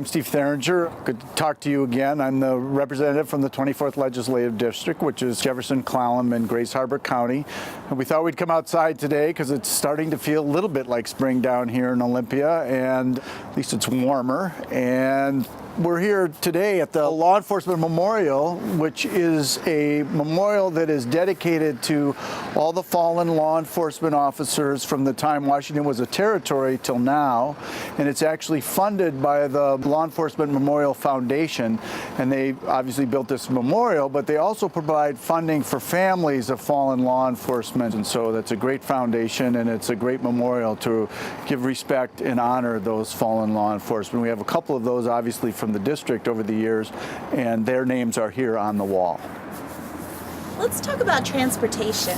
I'm Steve Tharinger. Good to talk to you again. I'm the representative from the 24th Legislative District, which is Jefferson, Clallam, and Grays Harbor County. And we thought we'd come outside today because it's starting to feel a little bit like spring down here in Olympia, and at least it's warmer. And we're here today at the Law Enforcement Memorial, which is a memorial that is dedicated to all the fallen law enforcement officers from the time Washington was a territory till now. And it's actually funded by the Law Enforcement Memorial Foundation. And they obviously built this memorial, but they also provide funding for families of fallen law enforcement. And so that's a great foundation, and it's a great memorial to give respect and honor those fallen law enforcement. We have a couple of those, obviously, from the district over the years, and their names are here on the wall. Let's talk about transportation.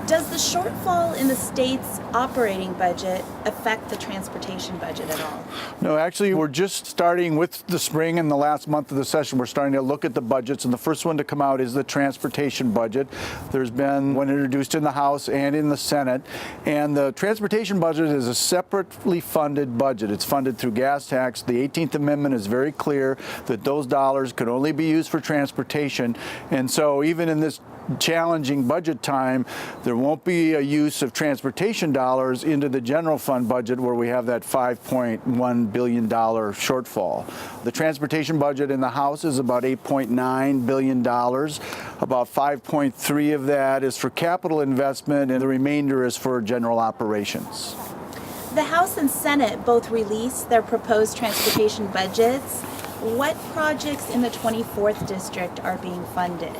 Does the shortfall in the state's operating budget affect the transportation budget at all? No, actually, we're just starting with the spring and the last month of the session. We're starting to look at the budgets, and the first one to come out is the transportation budget. There's been one introduced in the House and in the Senate, and the transportation budget is a separately funded budget. It's funded through gas tax. The 18th Amendment is very clear that those dollars could only be used for transportation, and so even in this challenging budget time, there won't be a use of transportation dollars into the general fund budget where we have that $5.1 billion shortfall. The transportation budget in the House is about $8.9 billion. About 5.3 of that is for capital investment, and the remainder is for general operations. The House and Senate both released their proposed transportation budgets. What projects in the 24th District are being funded?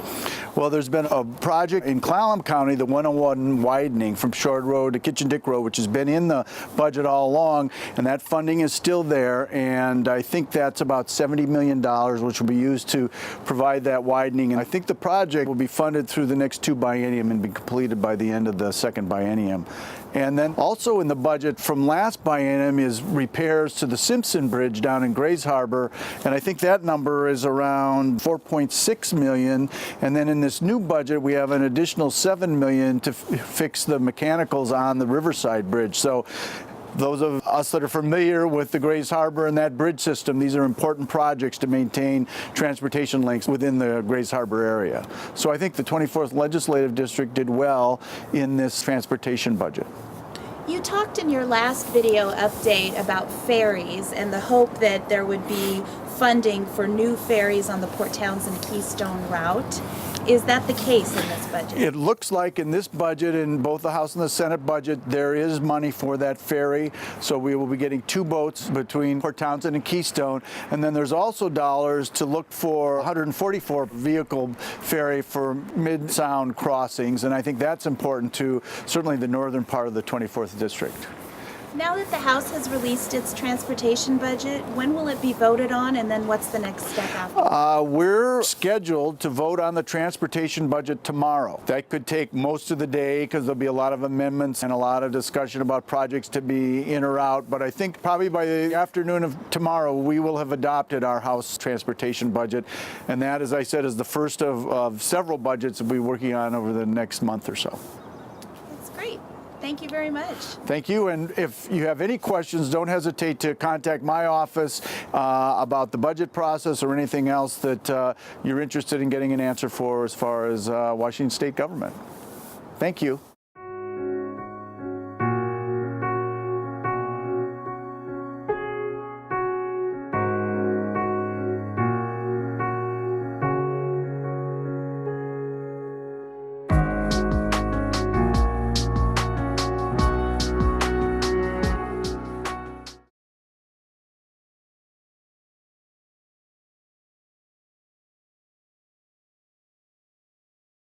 Well, there's been a project in Clallam County, the 101 widening from Short Road to Kitchen Dick Road, which has been in the budget all along, and that funding is still there, and I think that's about $70 million, which will be used to provide that widening. And I think the project will be funded through the next two biennium and be completed by the end of the second biennium. And then also in the budget from last biennium is repairs to the Simpson Bridge down in Grays Harbor, and I think that number is around $4.6 million. And then in this new budget, we have an additional $7 million to fix the mechanicals on the Riverside Bridge. So those of us that are familiar with the Grays Harbor and that bridge system, these are important projects to maintain transportation links within the Grays Harbor area. So I think the 24th Legislative District did well in this transportation budget. You talked in your last video update about ferries and the hope that there would be funding for new ferries on the Port Townsend Keystone route. Is that the case in this budget? It looks like in this budget, in both the House and the Senate budget, there is money for that ferry. So we will be getting two boats between Port Townsend and Keystone. And then there's also dollars to look for 144 vehicle ferry for mid-sound crossings. And I think that's important to certainly the northern part of the 24th District. Now that the House has released its transportation budget, when will it be voted on, and then what's the next step after? We're scheduled to vote on the transportation budget tomorrow. That could take most of the day because there'll be a lot of amendments and a lot of discussion about projects to be in or out. But I think probably by the afternoon of tomorrow, we will have adopted our House transportation budget. And that, as I said, is the first of several budgets we'll be working on over the next month or so. That's great. Thank you very much. Thank you. And if you have any questions, don't hesitate to contact my office about the budget process or anything else that you're interested in getting an answer for as far as Washington State government. Thank you.